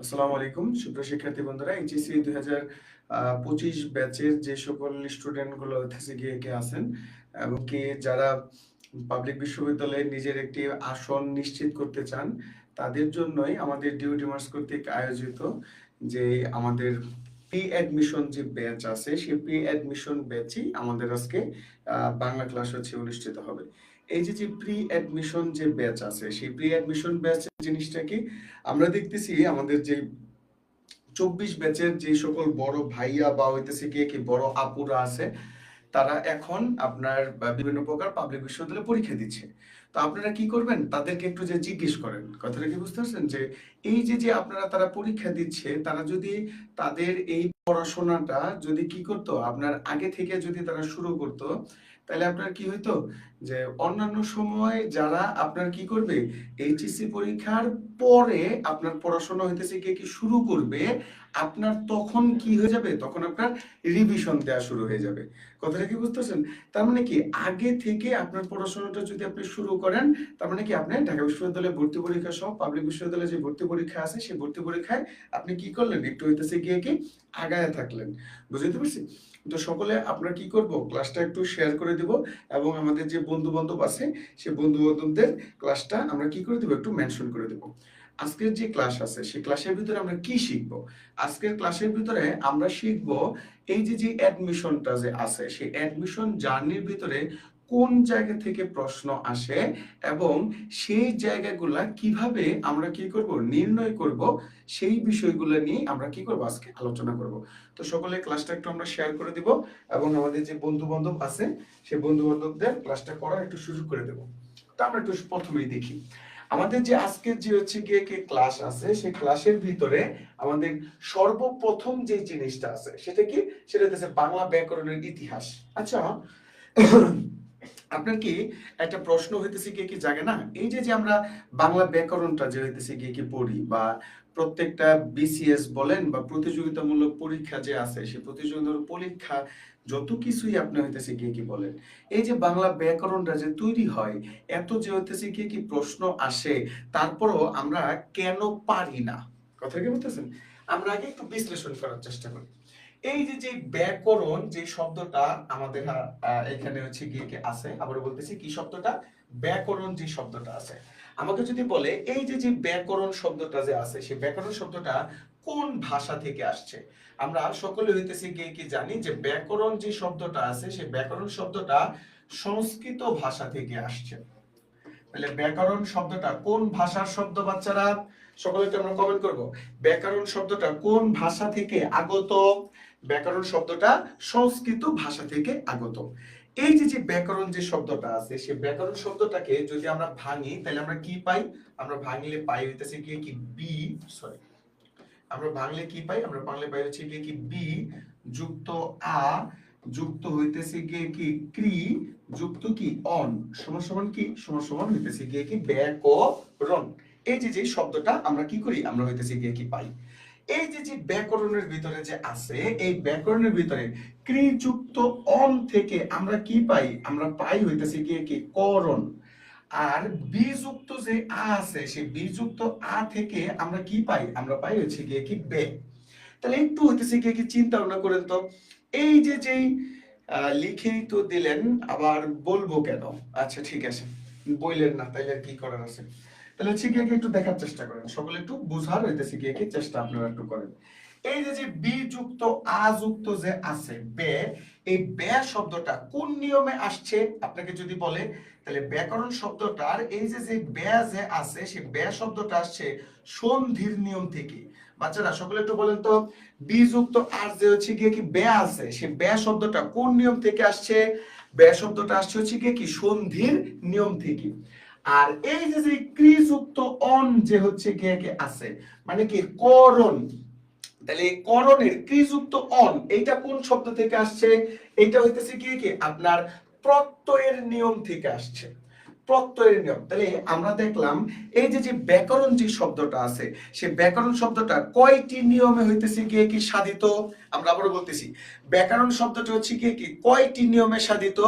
আসসালামু আলাইকুম সুপ্রিয় শিক্ষার্থী বন্ধুরা, এইচএসসি 2025 ব্যাচের যে সকল স্টুডেন্ট গুলো হচ্ছে গিয়ে কে আছেন এবং কি যারা পাবলিক বিশ্ববিদ্যালয়ে নিজের একটি আসন নিশ্চিত করতে চান, তাদের জন্যই আমাদের ডিউটিমার্স কর্তৃক আয়োজিত যে আমাদের প্রি অ্যাডমিশন যে ব্যাচ আছে, সেই প্রি অ্যাডমিশন ব্যাচই আমাদের আজকে বাংলা ক্লাস অনুষ্ঠিত হবে। এই যে প্রি অ্যাডমিশন যে ব্যাচ আছে, সেই প্রি অ্যাডমিশন ব্যাচ জিনিসটা কি আমরা দেখতেছি আমাদের যে 24 ব্যাচের যে সকল বড় ভাইয়া বা হইতেছে কি বড় আপুরা আছে, তারা এখন আপনার বিভিন্ন প্রকার পাবলিক বিশ্ববিদ্যালয়ে পরীক্ষা দিচ্ছে। তো আপনারা কি করবেন, তাদেরকে একটু যে জিজ্ঞেস করেন, কথাটা কি বুঝতে পারছেন, যে এই যে আপনারা তারা পরীক্ষা দিচ্ছে, তারা যদি তাদের এই পড়াশোনাটা যদি কি করতো, আপনার আগে থেকে যদি তারা শুরু করতো, তাহলে আপনার কি হইতো যে অন্যান্য সময় যারা আপনার কি করবে, এইচএসসি পরীক্ষার পরে আপনার পড়াশোনা হইতেছে কি শুরু করবে, আপনার তখন কি হয়ে যাবে, তখন আপনার রিভিশন দেওয়া শুরু হয়ে যাবে। কথাটা কি বুঝতেছেন? তার মানে কি আগে থেকে আপনার পড়াশোনাটা যদি আপনি শুরু করেন, তার মানে কি আপনি ঢাকা বিশ্ববিদ্যালয়ে ভর্তি পরীক্ষা সহ পাবলিক বিশ্ববিদ্যালয়ে যে ভর্তি পরীক্ষা আছে, সেই ভর্তি পরীক্ষায় আপনি কি করলেন, একটু হইতেছে গিয়ে কি আগায় থাকলেন। বুঝতে পারছি? তো সকলে আমরা কি করব, ক্লাসটা একটু শেয়ার করে দিব এবং আমাদের যে বন্ধু বান্ধব আছে, সেই বন্ধু বান্ধবদের ক্লাসটা আমরা কি করে দেব, একটু মেনশন করে দেব। আজকের যে ক্লাস আছে, সেই ক্লাসের ভিতরে আমরা কি শিখব? আজকের ক্লাসের ভিতরে আমরা শিখব এই যে অ্যাডমিশনটা যে আছে, সেই অ্যাডমিশন জার্নির ভিতরে কোন জায়গা থেকে প্রশ্ন আসে এবং সেই জায়গাগুলা কিভাবে আমরা কি করব, নির্ণয় করব, সেই বিষয়গুলো নিয়ে আমরা কি করব, আজকে আলোচনা করব। তো সকলে ক্লাসটা একটু আমরা শেয়ার করে দিব এবং আমাদের যে বন্ধু বান্ধব আছে, সেই বন্ধু বান্ধবদের ক্লাসটা করার একটু সুযোগ করে দেব। তো আমরা একটু প্রথমেই দেখি আমাদের যে আজকের যে হচ্ছে গিয়ে ক্লাস আছে, সেই ক্লাসের ভিতরে আমাদের সর্বপ্রথম যে জিনিসটা আছে সেটা কি, সেটা হচ্ছে বাংলা ব্যাকরণের ইতিহাস। আচ্ছা, আপনার কি একটা প্রশ্ন হইতেছে কি জাগে না, এই যে আমরা বাংলা ব্যাকরণটা যে হইতেছে কি পড়ি, বা প্রত্যেকটা বিসিএস বলেন বা প্রতিযোগিতামূলক পরীক্ষা যে আছে, সেই প্রতিযোগিতামূলক পরীক্ষা যত কিছুই আপনি হইতেছে কি বলেন, এই যে বাংলা ব্যাকরণটা যে তৈরি হয়, এত যে হইতেছে কি প্রশ্ন আসে, তারপরও আমরা কেন পারি না, কথা কি বলতেছেন? আমরা আগে একটু বিশ্লেষণ করার চেষ্টা করি। এই যে ব্যাকরণ যে শব্দটা আমাদের এখানে হচ্ছে গিয়ে আছে, আবার বলতেছি কি শব্দটা, ব্যাকরণ যে শব্দটা আছে, আমাকে যদি বলে এই যে ব্যাকরণ শব্দটা যে আছে, সেই ব্যাকরণ শব্দটা কোন ভাষা থেকে আসছে, আমরা সকলে হইতেছি গিয়ে কি জানি যে ব্যাকরণ যে শব্দটা আছে, সেই ব্যাকরণ শব্দটা সংস্কৃত ভাষা থেকে আসছে। তাহলে ব্যাকরণ শব্দটা কোন ভাষার শব্দ, বাচ্চারা সকলে তো আমরা কমেন্ট করব, ব্যাকরণ শব্দটা কোন ভাষা থেকে আগত? ব্যাকরণ শব্দটা সংস্কৃত ভাষা থেকে আগত। এই যে ব্যাকরণ যে শব্দটা আছে, সেই ব্যাকরণ শব্দটাকে যদি আমরা ভাঙি, তাহলে আমরা কি পাই? আমরা ভাঙলে পাই হইতেছে কি বি, সরি, আমরা ভাঙলে কি পাই? আমরা ভাঙলে পাই হচ্ছে কি বি যুক্ত আ যুক্ত হইতেছে গিয়ে কি ক্রি যুক্ত কি অন সমান সমান কি সমান সমান হইতেছে গিয়ে কি ব্যাকরণ। এই যে শব্দটা আমরা কি করি, আমরা হইতেছে গিয়ে কি পাই। এই যে ব্যাকরণের ভিতরে যে আছে, এই ব্যাকরণের ভিতরে ক্রি যুক্ত অন থেকে আমরা কি পাই? আমরা পাই হইতেছে গিয়ে কি করণ। আর বি যুক্ত যে আ আছে, সেই বি যুক্ত আ থেকে আমরা কি পাই? আমরা পাই হচ্ছে গিয়ে কি বে। তাহলে একটু হইতেছে গিয়ে কি চিন্তা ভাবনা করেন তো, এই যেই লিখেই তো দিলেন, আবার বলবো কেন? আচ্ছা ঠিক আছে, বললেন না, তাইলে আর কি করার আছে। তাহলে হচ্ছে গিয়ে একটু দেখার চেষ্টা করেন, সকলে একটু বুঝার হইতেছে গিয়ে কি চেষ্টা আপনারা একটু করেন। এই যে বি যুক্ত আ যুক্ত যে আছে বে, এই বে শব্দটা কোন নিয়মে আসছে আপনাকে যদি বলে, তাহলে ব্যাকরণ শব্দটার এই যে বে যে আছে, সেই বে শব্দটা আসছে সন্ধির নিয়ম থেকে। বাচ্চারা সকলে একটু বলেন তো, বি যুক্ত আর যে হচ্ছে গিয়ে কি বে আছে, সেই বে শব্দটা কোন নিয়ম থেকে আসছে? বে শব্দটা আসছে হচ্ছে গিয়ে কি সন্ধির নিয়ম থেকে। আর এই যে ক্রি যুক্ত অন যে হচ্ছে গিয়ে কি আছে, মানে কি করণ। তাহলে এই করণের ক্রি যুক্ত অন, এইটা কোন শব্দ থেকে আসছে? এইটা হইতেছে কি আপনার প্রত্যয়ের নিয়ম থেকে আসছে, প্রত্যয়ের নিয়ম। তাহলে আমরা দেখলাম এই যে ব্যাকরণ যে শব্দটা আছে, সেই ব্যাকরণ শব্দটা কয়টি নিয়মে হইতেছে গিয়ে কি সাধিত? আমরা আবারও বলতেছি, ব্যাকরণ শব্দটা হচ্ছে গিয়ে কি কয়টি নিয়মে সাধিত?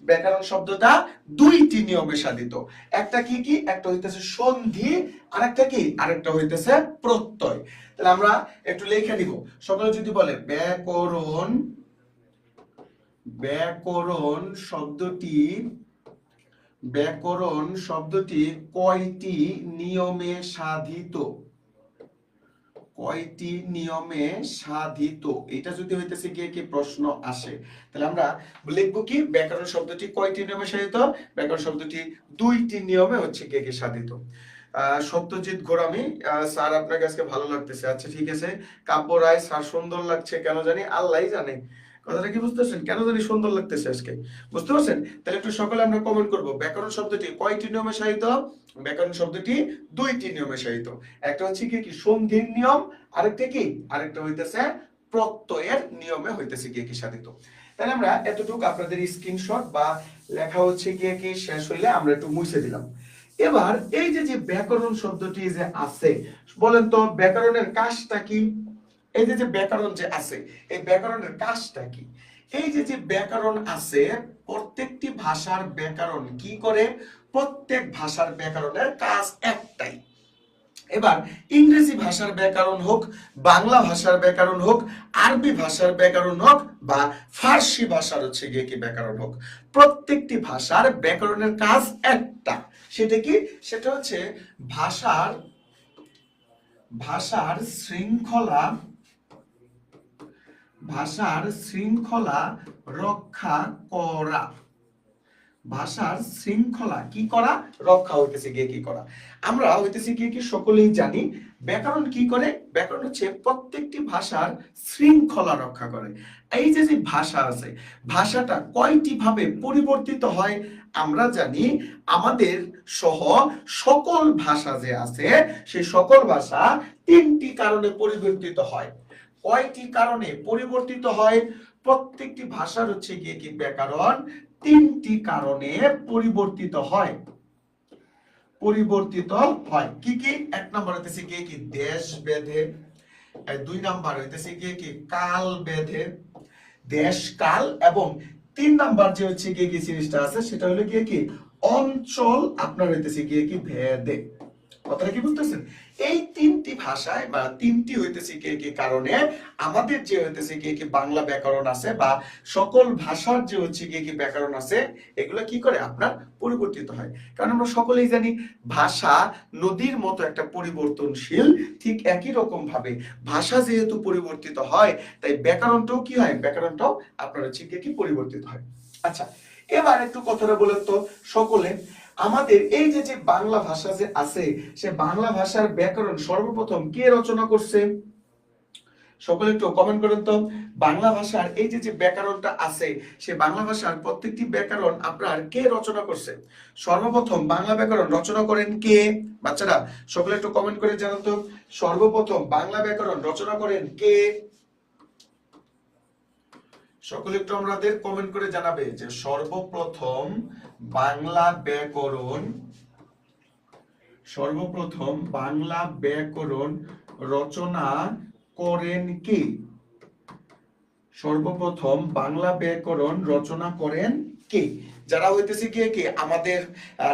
ব্যাকরণ শব্দটা দুইটি নিয়মে সাধিত। একটা কি একটা হইতেছে সন্ধি, আরেকটা কি, আরেকটা হইতেছে প্রত্যয়। তাহলে তাহলে আমরা একটু লিখে নিব। সকলে যদি বলে ব্যাকরণ, ব্যাকরণ শব্দটি, ব্যাকরণ শব্দটি কয়টি নিয়মে সাধিত, কয়টি নিয়মে সাধিত, এটা যদি হইতেছে গিয়ে কি প্রশ্ন আসে, তাহলে আমরা লিখবো কি ব্যাকরণ শব্দটি কয়টি নিয়মে সাধিত, ব্যাকরণ শব্দটি দুইটি নিয়মে হচ্ছে গিয়ে কি সাধিত। সত্যজিৎ গোরামি স্যার আপনার কাছে ভালো লাগতেছে, আচ্ছা ঠিক আছে। কাব্য রায় স্যার সুন্দর লাগছে কেন জানি, আল্লাহই জানে। কথাটা কি বুঝতে পারছেন, কেন জানি সুন্দর লাগতেছে আজকে, বুঝতে পারছেন? তাহলে একটু সকলে আমরা কমেন্ট করব ব্যাকরণ শব্দটি কয়টি নিয়মে সাহিত, ব্যাকরণ শব্দটি দুইটি নিয়মে সাহিত। একটা হচ্ছে কি সন্ধির নিয়ম, আরেকটা কি, আরেকটা হইতেছে প্রত্যয়ের নিয়মে হইতেছে কি সাধিত। তাহলে আমরা এতটুকু আপনাদের স্ক্রিনশট বা লেখা হচ্ছে কি শেষ হইলে আমরা একটু মুছে দিলাম। এবার এই যে ব্যাকরণ শব্দটি যে আছে, বলেন তো ব্যাকরণের কাজটা কি? এই যে ব্যাকরণ যে আছে, এই ব্যাকরণের কাজটা কি? এই যে ব্যাকরণ আছে, প্রত্যেকটি ভাষার ব্যাকরণ কি করে? প্রত্যেক ভাষার ব্যাকরণের কাজ একটাই। এবার ইংরেজি ভাষার ব্যাকরণ হোক, বাংলা ভাষার ব্যাকরণ হোক, আরবি ভাষার ব্যাকরণ হোক, বা ফার্সি ভাষার হচ্ছে গিয়ে কি ব্যাকরণ হোক, প্রত্যেকটি ভাষার ব্যাকরণের কাজ একটা। সেটা কি? সেটা হচ্ছে ভাষার, ভাষার শৃঙ্খলা, ভাষার শৃঙ্খলা রক্ষা করা, ভাষার শৃঙ্খলা কি করা? রক্ষা হইতেছে গিয়ে কি করা। আমরা হইতেছে গিয়ে কি সকলেই জানি ব্যাকরণ কি করে? ব্যাকরণ হচ্ছে প্রত্যেকটি ভাষার শৃঙ্খলা রক্ষা করে। এই যে ভাষা আছে, ভাষাটা কয়টি ভাবে পরিবর্তিত হয় আমরা জানি। আমাদের সহ সকল ভাষা যে আছে, সেই সকল ভাষা তিনটি কারণে পরিবর্তিত হয়। কয়টি কারণে পরিবর্তিত হয়? প্রত্যেকটি ভাষার হচ্ছে গিয়ে কি ব্যাকরণ তিনটি কারণে পরিবর্তিত হয়, পরিবর্তিত হয়। কি কি? এক নম্বর হইতেছে গিয়ে কি দেশ বেধে, দুই নাম্বার হইতেছে গিয়ে কি কাল বেধে, দেশ কাল, এবং তিন নাম্বার যে হচ্ছে গিয়ে কি জিনিসটা আছে সেটা হলো গিয়ে কি অঞ্চল আপনার হইতেছে গিয়ে কি ভেদে। কথাটা কি বুঝতেছেন? এই তিনটি ভাষায় বা তিনটি হইতেছে কি কারণে আমাদের যে হইতেছে কি বাংলা ব্যাকরণ আছে বা সকল ভাষার যে হচ্ছে কি ব্যাকরণ আছে, এগুলো কি করে আপনার পরিবর্তিত হয়। কারণ আমরা সকলেই জানি ভাষা নদীর মতো একটা পরিবর্তনশীল, ঠিক একই রকম ভাবে ভাষা যেহেতু পরিবর্তিত হয়, তাই ব্যাকরণটাও কি হয়, ব্যাকরণটাও আপনার হচ্ছে কি পরিবর্তিত হয়। আচ্ছা, এবার একটু কথাটা বলেন তো সকলে, আমাদের এই যে বাংলা ভাষা যে আছে, সে বাংলা ভাষার ব্যাকরণ সর্বপ্রথম কে রচনা করছে? সকলে একটু কমেন্ট করেন তো। বাংলা ভাষার এই যে ব্যাকরণটা আছে, সে বাংলা ভাষার প্রত্যেকটি ব্যাকরণ আপনার কে রচনা করছে? সর্বপ্রথম বাংলা ব্যাকরণ রচনা করেন কে? বাচ্চারা সকলে একটু কমেন্ট করে জানান তো, সর্বপ্রথম বাংলা ব্যাকরণ রচনা করেন কে? সকলে একটু আমাদের কমেন্ট করে জানাবে যে সর্বপ্রথম বাংলা ব্যাকরণ, সর্বপ্রথম বাংলা ব্যাকরণ রচনা করেন কে? সর্বপ্রথম বাংলা ব্যাকরণ রচনা করেন কে? যারা হইতেছে কি আমাদের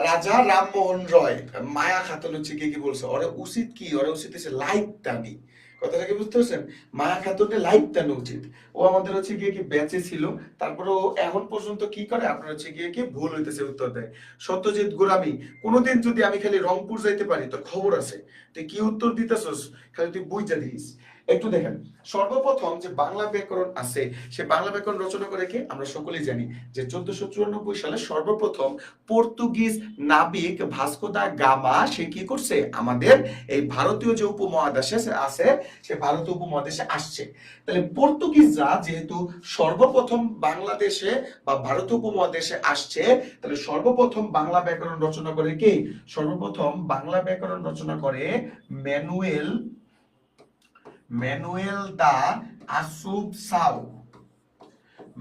রাজা রামমোহন রয়, মায়া খাতুন হচ্ছে কি বলছে, ওরে উচিত কি, ওরে উচিত হচ্ছে লাইক টানি। কথাটা কি বুঝতে পারছেন? মায়া খাতুনকে লাইক টানো উচিত। ও আমাদের হচ্ছে কি বেঁচে ছিল, তারপরে ও এখন পর্যন্ত কি করে আপনার হচ্ছে কি ভুল হইতেছে উত্তর দেয়। সত্যজিৎ গোরামি, কোনোদিন যদি আমি খালি রংপুর যাইতে পারি তোর খবর আছে, তুই কি উত্তর দিতেছস, খালি তুই বুঝা দিস। একটু দেখেন, সর্বপ্রথম যে বাংলা ব্যাকরণ আছে, সে বাংলা ব্যাকরণ রচনা করে কে? আমরা সকলেই জানি যে 1494 সালে সর্বপ্রথম পর্তুগিজ নাবিক ভাস্কো দা গামা সে কি করছে, আমাদের এই ভারতীয় যে উপমহাদেশে আছে, সে ভারতীয় উপমহাদেশে আসছে। তাহলে পর্তুগিজরা যেহেতু সর্বপ্রথম বাংলাদেশে বা ভারতীয় উপমহাদেশে আসছে, তাহলে সর্বপ্রথম বাংলা ব্যাকরণ রচনা করে কে? সর্বপ্রথম বাংলা ব্যাকরণ রচনা করে ম্যানুয়েল, ম্যানুয়েল দা আসুব সাউ।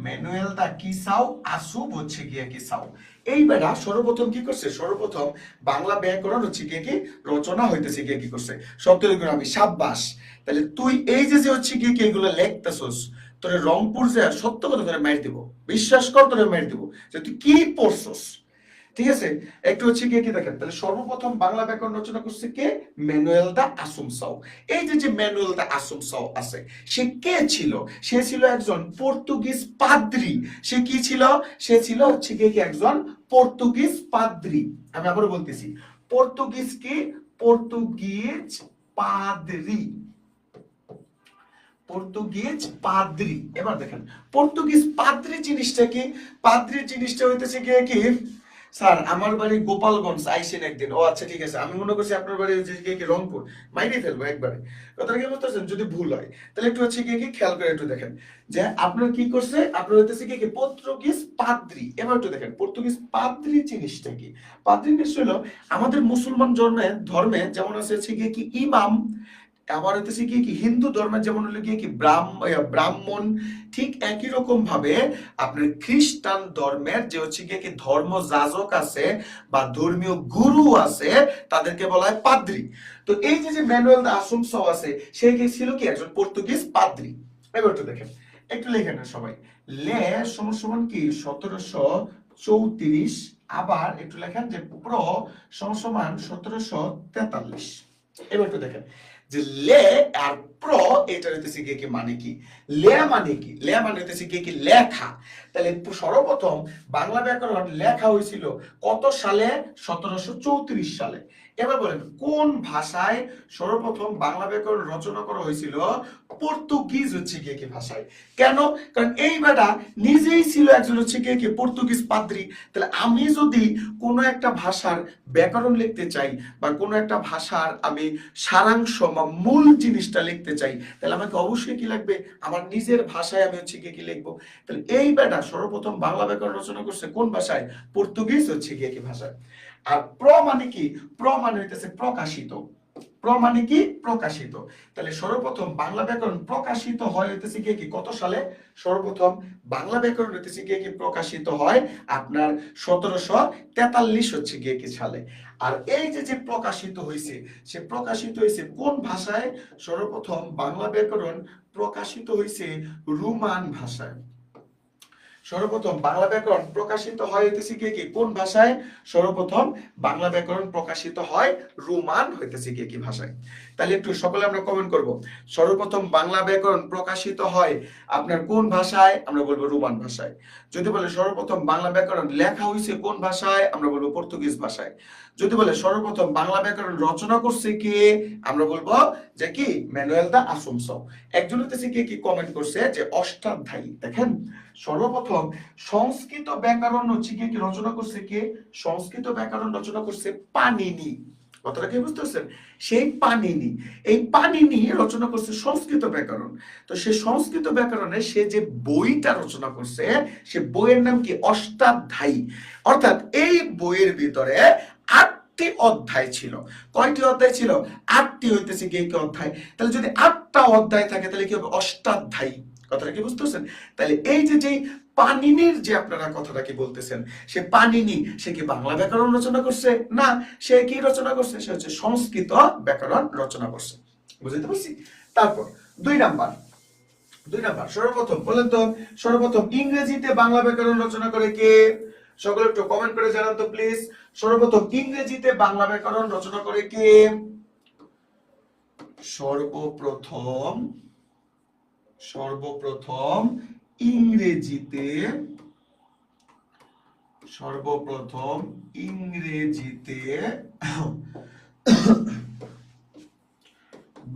ম্যানুয়েল দা কি সাউ? আসুব হচ্ছে গিয়ে কি সাউ। এই বেড়া সর্বপ্রথম কি করছে? সর্বপ্রথম বাংলা ব্যাকরণ হচ্ছে গিয়ে কি রচনা হইতেছে গিয়ে কি করছে। সত্যজিৎ আমি সাব্বাস। তাহলে তুই এই যে হচ্ছে গিয়ে কি এগুলো লেখতেছস, তোরে রংপুর যে সত্য কথা তোরে মার দিব, বিশ্বাস কর তোরে মার দিব যে তুই কি পড়ছস। ঠিক আছে, একটু হচ্ছে কি দেখেন, তাহলে সর্বপ্রথম বাংলা ব্যাকরণ রচনা করছে কে? ম্যানুয়েল দা আসুনসাও। এই যে ম্যানুয়েল দা আসুনসাও আছে, সে কে ছিল? সে ছিল একজন পর্তুগিজ পাদ্রী। সে কি ছিল? সে ছিল হচ্ছে কি একজন পর্তুগিজ পাদ্রী। আমি আবারও বলতেছি, পর্তুগিজ কি? পর্তুগিজ পাদ্রী, পর্তুগিজ পাদ্রী। এবার দেখেন পর্তুগিজ পাদ্রী জিনিসটা কি? পাদ্রী জিনিসটা হইতেছে কি কি স্যার আমার বাড়ি গোপালগঞ্জ, আইসেন একদিন। ও আচ্ছা ঠিক আছে, আমি মনে করছি আপনার বাড়ি হচ্ছে কি রংপুর, মাইরে ফেলবো একবারে। কথাটা কি বুঝতেছেন? যদি ভুল হয় তাহলে একটু হচ্ছে কি খেয়াল করে একটু দেখেন যে আপনার কি করছে, আপনার হইতেছে কি পর্তুগিজ পাদ্রী। এবার একটু দেখেন পর্তুগিজ পাদ্রী জিনিসটা কি? পাদ্রী জিনিস হলো আমাদের মুসলমান ধর্মে যেমন আছে হচ্ছে কি ইমাম, আবার হইতেছে কি হিন্দু ধর্মের যেমন হলো কি ব্রাহ্মণ, ঠিক একই রকম ভাবে আপনার খ্রিস্টান ধর্মের যে হচ্ছে কি ধর্ম যাজক আছে বা ধর্মীয় গুরু আছে, তাদেরকে বলা হয় পাদ্রী। তো এই যে ম্যানুয়েল দা আসুনসাও আছে, সে কি ছিল কি একজন পর্তুগিজ পাদ্রী। এবার একটু দেখেন, একটু লেখেন না সবাই, লে সমান কি 1734, আবার একটু লেখেন যে প্র সমান 1743। এবার একটু দেখেন যে লে আর প্র, এটা হইতেছে কি মানে কি? লে মানে কি? লে মানে হইতেছে কি লেখা। তাহলে সর্বপ্রথম বাংলা ব্যাকরণ লেখা হয়েছিল কত সালে? 1734 সালে। এবার বলেন কোন ভাষায় সর্বপ্রথম বাংলা ব্যাকরণ রচনা করা হয়েছিল? পর্তুগিজ হচ্ছে কি ভাষায়। কেন? কারণ এই বেটা নিজেই ছিল একজন হচ্ছে কি পর্তুগিজ পাদ্রী। তাহলে আমি যদি কোনো একটা ভাষার ব্যাকরণ লিখতে চাই বা কোনো একটা ভাষার আমি সারাংশ বা মূল জিনিসটা লিখতে চাই, তাহলে আমাকে অবশ্যই কি লাগবে? আমার নিজের ভাষায় আমি হচ্ছে কি লিখবো। তাহলে এই বেটা সর্বপ্রথম বাংলা ব্যাকরণ রচনা করছে কোন ভাষায়? পর্তুগিজ হচ্ছে কি ভাষায়। আর প্র মানে কি? প্র মানে হইতেছে প্রকাশিত। প্র মানে কি? প্রকাশিত। তাহলে সর্বপ্রথম বাংলা ব্যাকরণ প্রকাশিত হয় হইতেছে কি কত সালে? সর্বপ্রথম বাংলা ব্যাকরণ হইতেছে কি প্রকাশিত হয় আপনার 1743 হচ্ছে কি সালে। আর এই যে প্রকাশিত হয়েছে, সে প্রকাশিত হয়েছে কোন ভাষায়? সর্বপ্রথম বাংলা ব্যাকরণ প্রকাশিত হয়েছে রোমান ভাষায়। সর্বপ্রথম বাংলা ব্যাকরণ প্রকাশিত হয় হইতেছে কি কোন ভাষায়? সর্বপ্রথম বাংলা ব্যাকরণ প্রকাশিত হয় রোমান হইতেছে কি ভাষায়। তাহলে একটু সকলে আমরা কমেন্ট করব, সর্বপ্রথম বাংলা ব্যাকরণ প্রকাশিত হয় আপনার কোন ভাষায়? আমরা বলবো রোমান ভাষায়। যদি বলে সর্বপ্রথম বাংলা ব্যাকরণ লেখা হয়েছে কোন ভাষায়? আমরা বলবো পর্তুগিজ ভাষায়। যদি বলে সর্বপ্রথম বাংলা ব্যাকরণ রচনা করছে কে? আমরা বলবো যে কি ম্যানুয়েল দা আসুনসাও। একজন হইতেছে কি কমেন্ট করছে যে অষ্টাধ্যায়ী। দেখেন সর্বপ্রথম সংস্কৃত ব্যাকরণ হচ্ছে কি রচনা করছে কে? সংস্কৃত ব্যাকরণ রচনা করছে পাণিনি। কথাটা কি বুঝতে পারছেন? সেই পাণিনি, এই পাণিনি রচনা করছে সংস্কৃত ব্যাকরণ। তো সে সংস্কৃত ব্যাকরণে সে যে বইটা রচনা করছে, সে বইয়ের নাম কি? অষ্টাধ্যায়ী। অর্থাৎ এই বইয়ের ভিতরে 8টি অধ্যায় ছিল। কয়টি অধ্যায় ছিল? 8টি হইতেছে কি অধ্যায়। তাহলে যদি 8টা অধ্যায় থাকে তাহলে কি হবে? অষ্টাধ্যায়ী। কথাটা কি বুঝতে পারছেন? তাহলে এই যে পাণিনির যে আপনারা কথাটা কি বলতেছেন, সে পাণিনি সে কি বাংলা ব্যাকরণ রচনা করছে? না, সে কি রচনা করছে? সে হচ্ছে সংস্কৃত ব্যাকরণ রচনা করছে। বুঝতে পারছি? তারপর 2 নাম্বার সর্বপ্রথম বলেন তো, সর্বপ্রথম ইংরেজিতে বাংলা ব্যাকরণ রচনা করে কে? সকলে একটু কমেন্ট করে জানান তো প্লিজ। সর্বপ্রথম ইংরেজিতে বাংলা ব্যাকরণ রচনা করে কে? সর্বপ্রথম ইংরেজিতে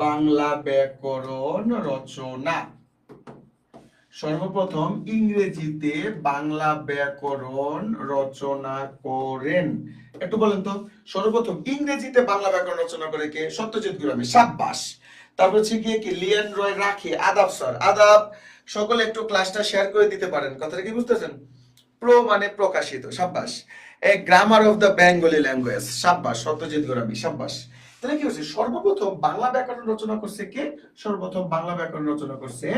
বাংলা ব্যাকরণ রচনা, সর্বপ্রথম ইংরেজিতে বাংলা ব্যাকরণ রচনা করেন। একটু বলেন তো, সর্বপ্রথম ইংরেজিতে বাংলা ব্যাকরণ রচনা করে কে? সত্যজিৎ গোস্বামী। সাব্বাস। তারপর হচ্ছে কি লিয়েন রয় রাখি। আদাব স্যার, আদাব। সকলে একটু ক্লাসটা শেয়ার করে দিতে পারেন। কথাটা কি বুঝতেছেন? প্রো মানে প্রকাশিত। সাব্বাস। A grammar of the Bengali language. সাব্বাস সত্যজিৎ গোস্বামী। সাব্বাস। তাহলে কি হচ্ছে? সর্বপ্রথম বাংলা ব্যাকরণ রচনা করছে কে? সর্বপ্রথম বাংলা ব্যাকরণ রচনা করছে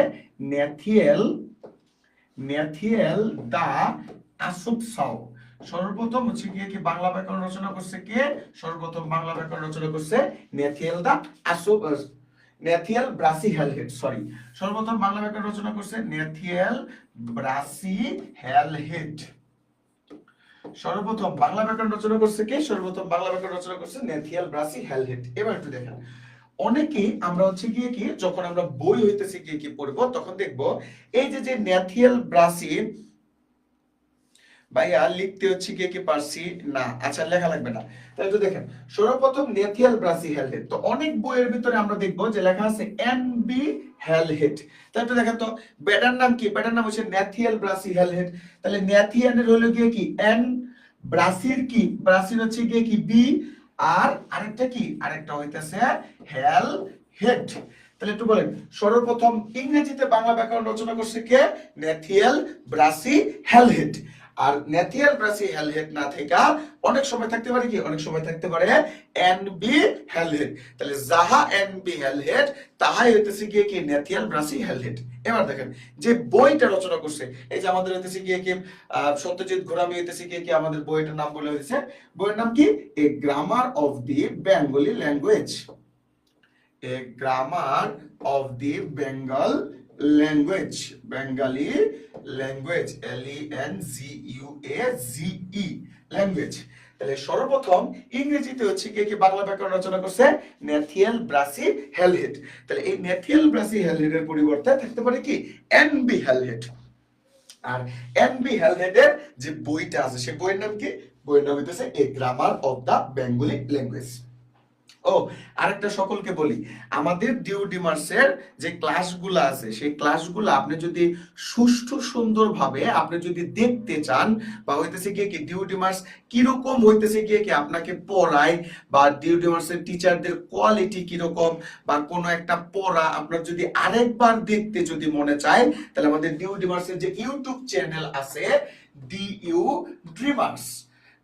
ন্যাথিয়েল দা আসুনসাও। সর্বপ্রথম হচ্ছে কি বাংলা ব্যাকরণ রচনা করছে কে? সর্বপ্রথম বাংলা ব্যাকরণ রচনা করছে ন্যাথিয়েল ব্রাসিহেলহেড। সরি, সর্বপ্রথম বাংলা ব্যাকরণ রচনা করছে ন্যাথিয়েল ব্রাসিহেলহেড। সর্বপ্রথম বাংলা ব্যাকরণ রচনা করছে কে? সর্বপ্রথম বাংলা ব্যাকরণ রচনা করছে নেথিয়াল ব্রাসি হ্যালহেড। এবার একটু দেখেন, অনেকেই আমরা হচ্ছে গিয়ে কি যখন আমরা বই হইতেছে গিয়ে কি পড়বো তখন দেখবো এই যে যে নেথিয়াল ব্রাসি ভাইয়া লিখতে হচ্ছে গিয়ে কি পারছি না, আচ্ছা লেখা লাগবে না। তাহলে তো দেখেন সর্বপ্রথম নেথিয়াল ব্রাসি হ্যালহেড, তো অনেক বইয়ের ভিতরে আমরা দেখবো যে লেখা আছে এনবি হ্যালহেড। তাহলে তো দেখেন তো ব্যাটার নাম কি? ব্যাটার নাম হচ্ছে নেথিয়াল ব্রাসি হ্যালহেড। তাহলে নেথিয়ানের হলো গিয়ে কি এন, ব্রাসির কি? ব্রাসির হচ্ছে গিয়ে কি বি, আর আরেকটা কি? আরেকটা হইতেছে হেল হেড। তাহলে একটু বলেন সর্বপ্রথম ইংরেজিতে বাংলা ব্যাকরণ রচনা করছে কে? নেথিয়াল ব্রাসি হ্যালহেড। আর নেথিয়াল ব্রাসি হ্যালহেড না থেকে অনেক সময় থাকতে পারে কি? অনেক সময় থাকতে পারে এনবি হ্যালহেড। তাহলে যাহা এনবি হ্যালহেড তাহাই হইতেছে গিয়ে কি? নেথিয়াল ব্রাসি হ্যালহেড। এবার দেখেন যে বইটা রচনা করছে, এই যে আমাদের হইতেছে গিয়ে কি সত্যজিৎ ঘোরামি হইতেছে গিয়ে কি আমাদের বইটার নাম বলে হয়েছে, বইয়ের নাম কি? A grammar of the Bengali language. A grammar of the Bengal language, Bengali language, LENGUAGE language. তাহলে সর্বপ্রথম ইংরেজিতে হচ্ছে কি বাংলা ব্যাকরণ রচনা করছে নেথিয়াল ব্রাসি হ্যালহেড। তাহলে এই নেথিয়াল ব্রাসি হ্যালহেডের পরিবর্তে থাকতে পারে কি? NB Halhed. আর এনবি হ্যালহেডের যে বইটা আছে সেই বইয়ের নাম কি? বইয়ের নাম হইতেছে a grammar of the Bengali language. ও আরেকটা সকলকে বলি, আমাদের ডিউডিমার্সের যে ক্লাসগুলো আছে সেই ক্লাসগুলো আপনি যদি সুষ্ঠু সুন্দরভাবে আপনি যদি দেখতে চান বা হইতেছে গিয়ে কি ডিউডিমার্স কিরকম হইতেছে গিয়ে কি আপনাকে পড়ায় বা ডিউডিমার্সের টিচারদের কোয়ালিটি কিরকম বা কোনো একটা পড়া আপনার যদি আরেকবার দেখতে যদি মনে চায় তাহলে আমাদের ডিউডিমার্সের যে ইউটিউব চ্যানেল আছে ডিইউ ড্রিমার্স,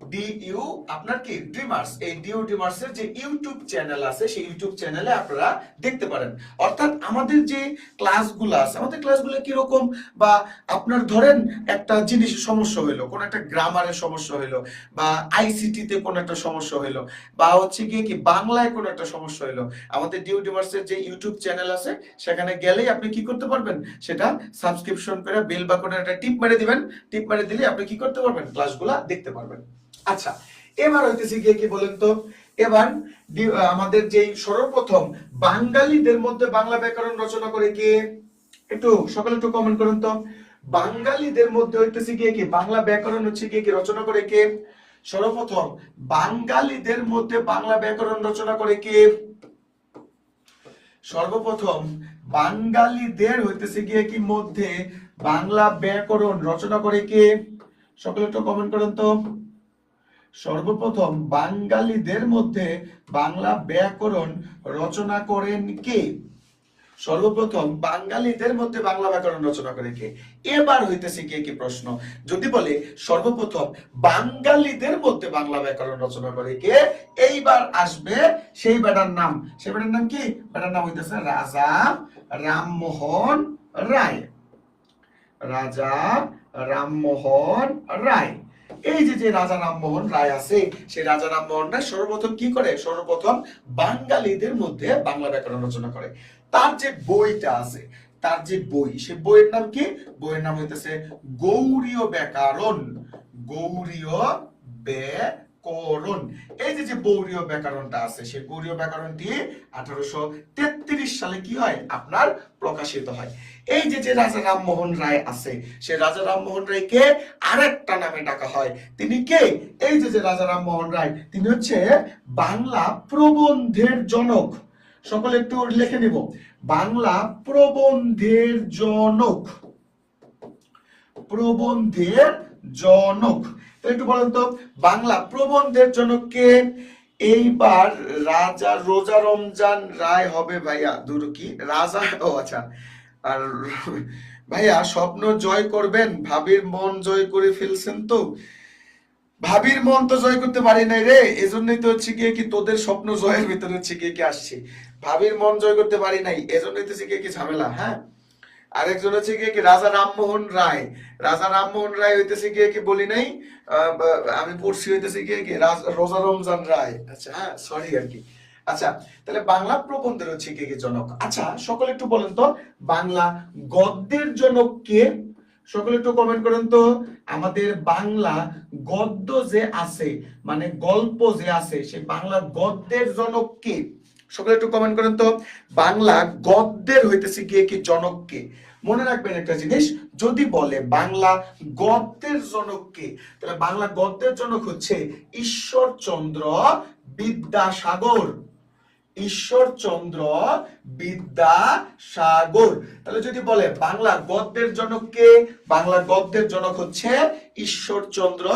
ডিইউ আপনার কি ড্রিমার্স, এই ডিইউ ড্রিমার্স এর যে ইউটিউব চ্যানেল আছে সেই ইউটিউব চ্যানেলে আপনারা দেখতে পারেন। অর্থাৎ আমাদের যে ক্লাসগুলো আছে আমাদের ক্লাসগুলো কি রকম, বা আপনার ধরেন একটা জিনিসের সমস্যা হইলো, কোন একটা গ্রামারের সমস্যা হইলো বা আইসিটি তে কোন একটা সমস্যা হইলো বা হচ্ছে গিয়ে কি বাংলায় কোন একটা সমস্যা হইলো, আমাদের ডিইউ ড্রিমার্স এর যে ইউটিউব চ্যানেল আছে সেখানে গেলেই আপনি কি করতে পারবেন, সেটা সাবস্ক্রিপশন করে বেল বাটনে একটা টিপ মেরে দিবেন, টিপ মেরে দিলে আপনি কি করতে পারবেন, ক্লাসগুলো দেখতে পারবেন। আচ্ছা এবার হইতেছে গিয়ে কি বলেন তো, এবার আমাদের যে সর্বপ্রথম বাঙালিদের মধ্যে বাংলা ব্যাকরণ রচনা করে কে? একটু সকলে একটু কমেন্ট করুন তো, বাঙালিদের মধ্যে হইতেছে গিয়ে কি বাংলা ব্যাকরণ হচ্ছে গিয়ে কি রচনা করে কে? সর্বপ্রথম বাঙালিদের মধ্যে বাংলা ব্যাকরণ রচনা করে কে? সর্বপ্রথম বাঙালিদের হইতেছে গিয়ে কি মধ্যে বাংলা ব্যাকরণ রচনা করে কে? সকলে একটু কমেন্ট করুন তো। সর্বপ্রথম বাঙালিদের মধ্যে বাংলা ব্যাকরণ রচনা করেন কে? সর্বপ্রথম বাঙালিদের মধ্যে বাংলা ব্যাকরণ রচনা করে কে? এবার হইতেছে কি কি প্রশ্ন, যদি বলে সর্বপ্রথম বাঙালিদের মধ্যে বাংলা ব্যাকরণ রচনা করে কে, এইবার আসবে সেই বেটার নাম, সেই বেটার নাম কি? বেটার নাম হইতেছে রাজা রামমোহন রায়। রাজা রামমোহন রায়। এই যে যে রাজা রামমোহন রায় আছে সেই রাজা রামমোহন রায় সর্বপ্রথম কি করে? সর্বপ্রথম বাঙালিদের মধ্যে বাংলা ব্যাকরণ রচনা করে। তার যে বইটা আছে, তার যে বই, সে বইয়ের নাম কি? বইয়ের নাম হইতেছে গৌড়ীয় ব্যাকরণ। গৌড়ীয় ব্যাকরণ। এই যে যে গৌড়ীয় ব্যাকরণটা আছে সেই গৌড়ীয় ব্যাকরণটি 1833 সালে কি হয়? আপনার প্রকাশিত হয়। এই যে যে রাজা রামমোহন রায় আছে সেই রাজা রামমোহন রায়কে আরেকটা নামে ডাকা হয়, তিনি কে? এই যে যে রাজা রামমোহন রায় তিনি হচ্ছে বাংলা প্রবন্ধের জনক। সকলে একটু লিখে নিব, বাংলা প্রবন্ধের জনক। প্রবন্ধের জনক। একটু বলেন তো বাংলা প্রবন্ধের জনক কে? এইবার রাজা রোজা রমজান রায় হবে ভাইয়া, দূর কি রাজা, ও আচ্ছা। আর ভাইয়া স্বপ্ন জয় করবেন, ভাবির মন জয় করে ফেলছেন তো। ভাবির মন তো জয় করতে পারি নাই রে, এজন্যই তো হচ্ছে গিয়ে কি তোদের স্বপ্ন জয়ের ভিতরে হচ্ছে গিয়ে কি আসছি। ভাবির মন জয় করতে পারি নাই এজন্যই তো হচ্ছে গিয়ে কি ঝামেলা। হ্যাঁ আরেকজন হচ্ছে গিয়ে কি রাজা রামমোহন রায়। রাজা রামমোহন রায় হইতেছে গিয়ে কি বলি নাই, আমি পড়ছি হইতেছে গিয়ে কি রোজা রমজান রায়। আচ্ছা হ্যাঁ সরি আর কি। আচ্ছা তাহলে বাংলা প্রবন্ধের হচ্ছে কি কি জনক। আচ্ছা সকলে একটু বলেন তো বাংলা গদ্যের জনক কে? সকলে একটু কমেন্ট করেন তো, আমাদের বাংলা গদ্য যে আছে, মানে গল্প যে আছে, সেই বাংলা গদ্যের জনক কে? সকলে একটু কমেন্ট করেন তো, বাংলা গদ্যের হইতেছে গিয়ে কি জনক কে? মনে রাখবেন একটা জিনিস, যদি বলে বাংলা গদ্যের জনক কে, তাহলে বাংলা গদ্যের জনক হচ্ছে ঈশ্বরচন্দ্র বিদ্যাসাগর। ঈশ্বরচন্দ্র বিদ্যাসাগর। তাহলে যদি বলে বাংলা গদ্যের জনক কে, বাংলা গদ্যের জনক হচ্ছে ঈশ্বরচন্দ্র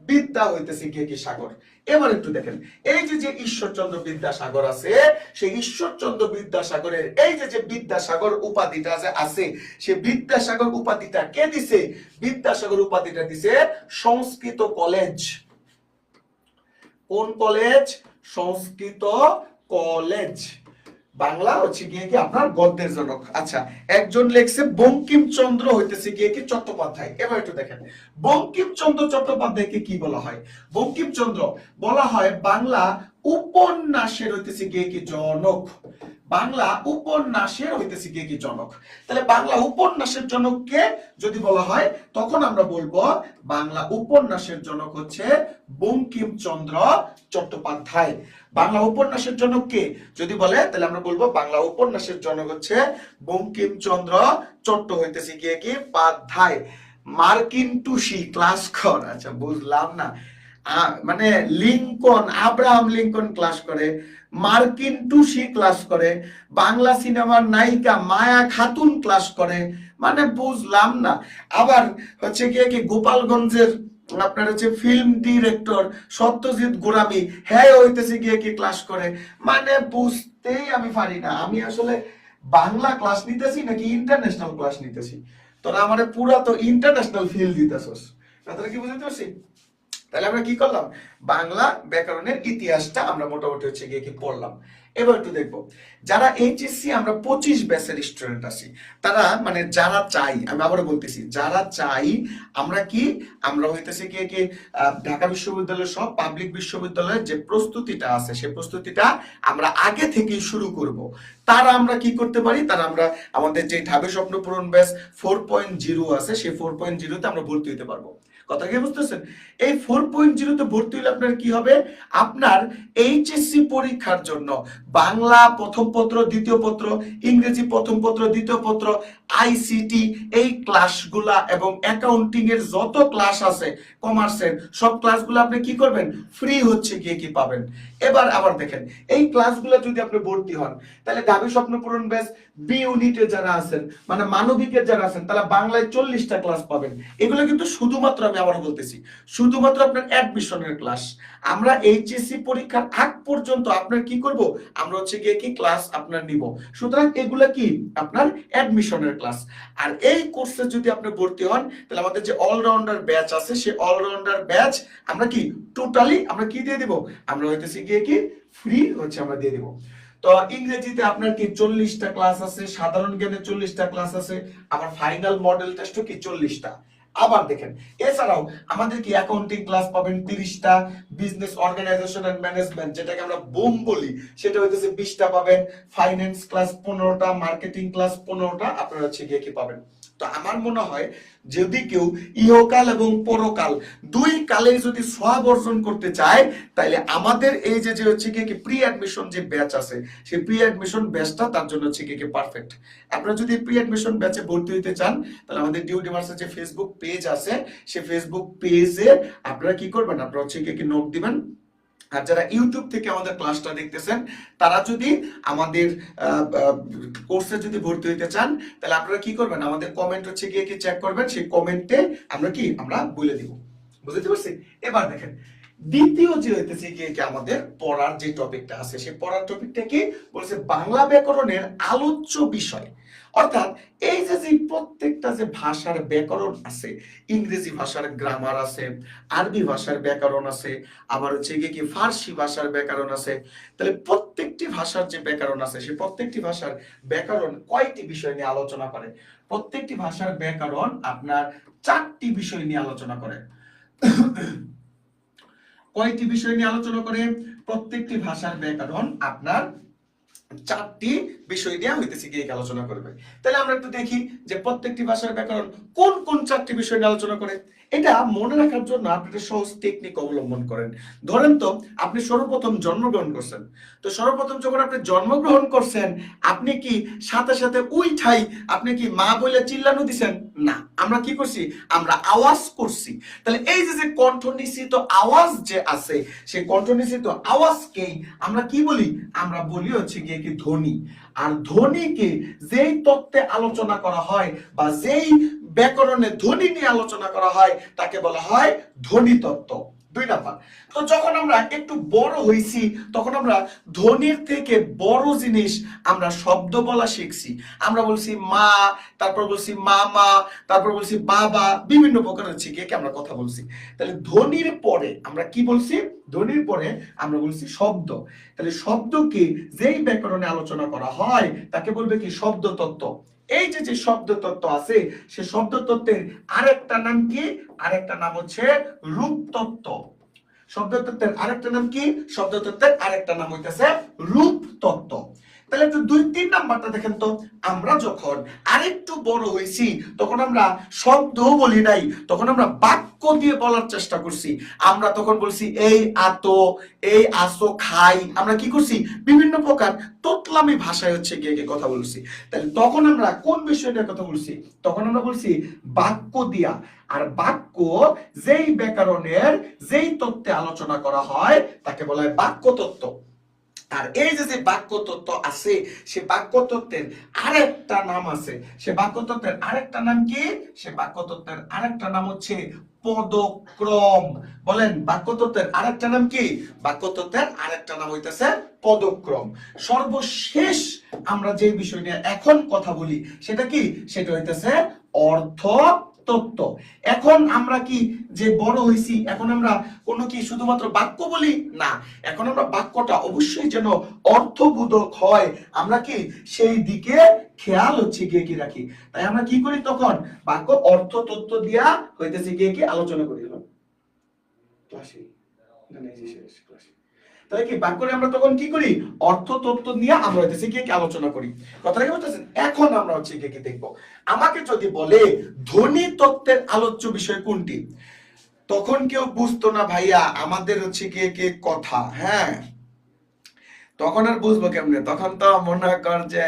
বিদ্যা হইতেছে কি সাগর। এবার একটু দেখেন, এই যে ঈশ্বরচন্দ্র বিদ্যাসাগর আছে, সেই ঈশ্বরচন্দ্র বিদ্যাসাগরের এই যে বিদ্যাসাগর উপাধিটা যে আছে, সে বিদ্যাসাগর উপাধিটা কে দিছে? বিদ্যাসাগর উপাধিটা দিছে সংস্কৃত কলেজ। কোন কলেজ? সংস্কৃত কলেজ। বাংলা হচ্ছে গিয়ে কি আপনার গদ্যের জনক। আচ্ছা, একজন লেখছে বঙ্কিমচন্দ্র হইতেছে গিয়ে কি চট্টোপাধ্যায়। এবার একটু দেখেন, বঙ্কিমচন্দ্র চট্টোপাধ্যায়কে কি বলা হয়? বঙ্কিমচন্দ্র বলা হয় বাংলা উপন্যাসের হইতেছে গিয়ে কি জনক। বাংলা উপন্যাসের হইতেছে গিয়ে কি জনক। তাহলে বাংলা উপন্যাসের জনক কে যদি বলা হয়, তখন আমরা বলবো বাংলা উপন্যাসের জনক হচ্ছে বঙ্কিমচন্দ্র চট্টোপাধ্যায়। বাংলা উপন্যাসের জনক কে যদি বলে, তাহলে আমরা বলবো বাংলা উপন্যাসের জনক হচ্ছে বঙ্কিমচন্দ্র চট্ট হইতেছে গিয়ে কি পাধ্যায়। মার্কিন টুসি ক্লাস কর। আচ্ছা, বুঝলাম না, মানে লিঙ্কন, আব্রাহাম লিঙ্কন ক্লাস করে, মার্কিন টুসি ক্লাস করে, বাংলা সিনেমার নায়িকা মায়া খাতুন ক্লাস করে, মানে বুঝলাম না। আবার হচ্ছে গিয়ে কি গোপালগঞ্জের আপনার হচ্ছে ফিল্ম ডিরেক্টর সত্যজিৎ গোরামি, হ্যাঁ হইতেছে গিয়ে কি ক্লাস করে, মানে বুঝতেই আমি পারি না, আমি আসলে বাংলা ক্লাস নিতেছি নাকি ইন্টারন্যাশনাল ক্লাস নিতেছি? তোরা আমারে পুরা তো ইন্টারন্যাশনাল ফিল দিতেছস, কথাটা কি বুঝতে পারছি? তাহলে আমরা কি করলাম, বাংলা ব্যাকরণের ইতিহাসটা আমরা মোটামুটি হচ্ছে গিয়ে কি পড়লাম। এবার একটু দেখবো, যারা এইচএসসি আমরা 25 ব্যাচের স্টুডেন্ট আছি, তারা মানে যারা চাই, আমি আবারও বলতেছি, যারা চাই আমরা কি, আমরা হইতেছে গিয়ে কি ঢাকা বিশ্ববিদ্যালয়ের সব পাবলিক বিশ্ববিদ্যালয়ের যে প্রস্তুতিটা আছে, সেই প্রস্তুতিটা আমরা আগে থেকেই শুরু করব। তারা আমরা কি করতে পারি, তারা আমরা আমাদের যে ঢাবি স্বপ্ন পূরণ ব্যাচ 4.0 আছে, সেই 4.0 তে আমরা ভর্তি হতে পারবো। কথা কি বুঝতেছেন? এই 4.0 তে ভর্তি হলে আপনার কি হবে, আপনার এইচএসসি পরীক্ষার জন্য বাংলা প্রথম পত্র, দ্বিতীয় পত্র, ইংরেজি প্রথম পত্র, দ্বিতীয় পত্র, আইসিটি এই ক্লাসগুলা এবং অ্যাকাউন্টিং এর যত ক্লাস আছে কমার্সের, সব ক্লাসগুলো আপনি কি করবেন, ফ্রি হচ্ছে গিয়ে কি পাবেন। এবার আবার দেখেন, এই ক্লাসগুলো যদি আপনি ভর্তি হন, তাহলে ঢাবি স্বপ্ন পূরণ ব্যাচ বি ইউনিটে যারা আছেন, মানে মানবিকের যারা আছেন, তাহলে বাংলায় 40টা ক্লাস পাবেন। এগুলো কিন্তু শুধুমাত্র, আমি আবারও বলতেছি, শুধুমাত্র আপনার অ্যাডমিশনের ক্লাস। আমরা এইচএসসি পরীক্ষার আগ পর্যন্ত আপনার কি করব, আমরা হচ্ছে গিয়ে কি ক্লাস আপনার নিব। সুতরাং এগুলা কি আপনার অ্যাডমিশনের ক্লাস। আর এই কোর্সে যদি আপনি ভর্তি হন, তাহলে আমাদের যে অলরাউন্ডার ব্যাচ আছে, সেই অলরাউন্ডার ব্যাচ আমরা কি টোটালি আমরা কি দিয়ে দিব, আমরা হইতেছি গিয়ে কি ফ্রি হচ্ছে আমরা দিয়ে দিব। তো ইংরেজিতে আপনার কি 40টা ক্লাস আছে, সাধারণ জ্ঞানে 40টা ক্লাস আছে, আবার ফাইনাল মডেল টেস্টও কি 40টা। আবার দেখেন, এছাড়াও আমাদের কি অ্যাকাউন্টিং ক্লাস পাবেন 30টা, বিজনেস অর্গানাইজেশন এন্ড ম্যানেজমেন্ট যেটাকে আমরা বুম বলি, সেটা হইতেছে 20টা পাবেন, ফাইন্যান্স ক্লাস 15টা, মার্কেটিং ক্লাস 15টা আপনারা হচ্ছে গিয়ে কি পাবেন। তো আমার মনে হয় যদি কেউ ইহকাল এবং পরকাল দুই কালে যদি সওয়াব অর্জন করতে চায়, তাহলে আমাদের এই যে হচ্ছে কি প্রি অ্যাডমিশন যে ব্যাচ আছে, সেই প্রি অ্যাডমিশন ব্যাচটা তার জন্য হচ্ছে কি পারফেক্ট। আপনারা যদি প্রি অ্যাডমিশন ব্যাচে ভর্তি হতে চান, তাহলে আমাদের ডিউ ডিমার্সের যে ফেসবুক পেজ আছে, সেই ফেসবুক পেজে আপনারা কি করবেন, আপনারা হচ্ছে কি নোট দিবেন। আর যারা ইউটিউব থেকে আমাদের ক্লাসটা দেখতেছেন, তারা যদি আমাদের কোর্সে যদি ভর্তি হতে চান, তাহলে আপনারা কি করবেন, আমাদের কমেন্ট হচ্ছে গিয়ে কি চেক করবেন, সেই কমেন্টে আমরা বলে দিব। বুঝতে পারছি? এবার দেখেন, দ্বিতীয় যে হইতেছে গিয়ে কি আমাদের পড়ার যে টপিকটা আছে, সেই পড়ার টপিকটা কি বলছে, বাংলা ব্যাকরণের আলোচ্য বিষয়। অর্থাৎ এই যে প্রত্যেকটা যে ভাষার ব্যাকরণ আছে, ইংরেজি ভাষার গ্রামার আছে, আরবি ভাষার ব্যাকরণ আছে, আবার হচ্ছে গিয়ে কি ফার্সি ভাষার ব্যাকরণ আছে। তাহলে প্রত্যেকটি ভাষার যে ব্যাকরণ আছে, সেই প্রত্যেকটি ভাষার ব্যাকরণ কয়টি বিষয় নিয়ে আলোচনা করে? প্রত্যেকটি ভাষার ব্যাকরণ আপনার 4টি বিষয় নিয়ে আলোচনা করে। কয়টি বিষয় নিয়ে আলোচনা করে? প্রত্যেকটি ভাষার ব্যাকরণ আপনার চারটি বিষয় নিয়ে হইতেছে গিয়ে আলোচনা করবে। তাহলে আমরা একটু দেখি যে প্রত্যেকটি ভাষার ব্যাকরণ কোন কোন চারটি বিষয় নিয়ে আলোচনা করে। এটা মনে রাখার জন্য আপনি একটা সহজ টেকনিক অবলম্বন করেন। ধরেন তো আপনি সর্বপ্রথম জন্মগ্রহণ করছেন, তো সর্বপ্রথম যখন আপনি জন্মগ্রহণ করছেন আপনি কি সাথে সাথে উঠাই আপনি কি মা বলে চিল্লানো দিছেন? না, আমরা কি করছি? আমরা আওয়াজ করছি। তাহলে এই যে কণ্ঠ নিঃসৃত আওয়াজ যে আছে সেই কণ্ঠ নিঃসৃত আওয়াজকেই আমরা কি বলি? আমরা বলি হচ্ছে গিয়ে কি ধ্বনি। আর ধ্বনিকে যেই তত্ত্বে আলোচনা করা হয় বা যেই ব্যাকরণে ধ্বনি নিয়ে আলোচনা করা হয় তাকে বলা হয় ধ্বনি তত্ত্ব। 2 নাম্বার। তো যখন আমরা একটু বড় হইছি তখন আমরা ধ্বনির থেকে বড় জিনিস আমরা শব্দ বলা শিখছি। আমরা বলছি মা, তারপর বলছি মামা, তারপর বলছি বাবা, বিভিন্ন প্রকার হচ্ছে কি আমরা কথা বলছি। তাহলে ধ্বনির পরে আমরা কি বলছি? ধ্বনির পরে আমরা বলছি শব্দ। তাহলে শব্দকে যেই ব্যাকরণে আলোচনা করা হয় তাকে বলবে কি? শব্দ তত্ত্ব। এই যে শব্দ তত্ত্ব আছে সে শব্দ তত্ত্বের আরেকটা নাম কি? আরেকটা নাম হচ্ছে রূপ তত্ত্ব। শব্দ তত্ত্বের আরেকটা নাম কি? শব্দ তত্ত্বের আরেকটা নাম হইতেছে রূপ তত্ত্ব। তাহলে একটু 2-3 নাম্বারটা দেখেন তো। আমরা যখন আরেকটু বড় হইছি তখন আমরা শব্দও বলি নাই, তখন আমরা বাক্য দিয়ে বলার চেষ্টা করছি। আমরা তখন বলছি এই আতো, এই আসো, খাই। আমরা কি করছি? বিভিন্ন প্রকার তোতলামি ভাষায় হচ্ছে গিয়ে কথা বলছি। তাহলে তখন আমরা কোন বিষয়টার কথা বলছি? তখন আমরা বলছি বাক্য দিয়া। আর বাক্য যেই ব্যাকরণের যেই তত্ত্বে আলোচনা করা হয় তাকে বলা হয় বাক্য তত্ত্ব। আর এই যে বাক্য তত্ত্ব আছে সে বাক্য তত্ত্বের আরেকটা নাম আছে। সে বাক্য তত্ত্বের আরেকটা নাম কি? সে বাক্য তত্ত্বের আরেকটা নাম হচ্ছে পদক্রম। বলেন, বাক্য তত্ত্বের আরেকটা নাম কি? বাক্য তত্ত্বের আরেকটা নাম হইতেছে পদক্রম। সর্বশেষ আমরা যে বিষয় নিয়ে এখন কথা বলি সেটা কি? সেটা হইতেছে অর্থ তত্ত্ব। এখন আমরা কি যে বড় হইছি এখন আমরা কোনো কি শুধুমাত্র বাক্য বলি না, এখন আমরা বাক্যটা অবশ্যই যেন অর্থবোধক হয় আমরা কি সেই দিকে খেয়াল হচ্ছে গিয়ে কি রাখি। তাই আমরা কি করি? তখন বাক্য অর্থ তত্ত্ব দিয়া হইতেছে গিয়ে কি আলোচনা করি। ক্লাসে তাহলে কি বাক্যে আমরা তখন কি করি? অর্থ তত্ত্ব নিয়ে আমরা হইতেছে কি আলোচনা করি। কথাটা কি বলতেছেন? এখন আমরা হচ্ছে কি দেখবো। আমাকে যদি বলে ধ্বনি তত্ত্বের আলোচ্য বিষয় কোনটি, তখন কেউ বুঝতো না ভাইয়া আমাদের হচ্ছে কি কথা। হ্যাঁ, তখন আর বুঝবো কেমনে? তখন তো মনে কর যে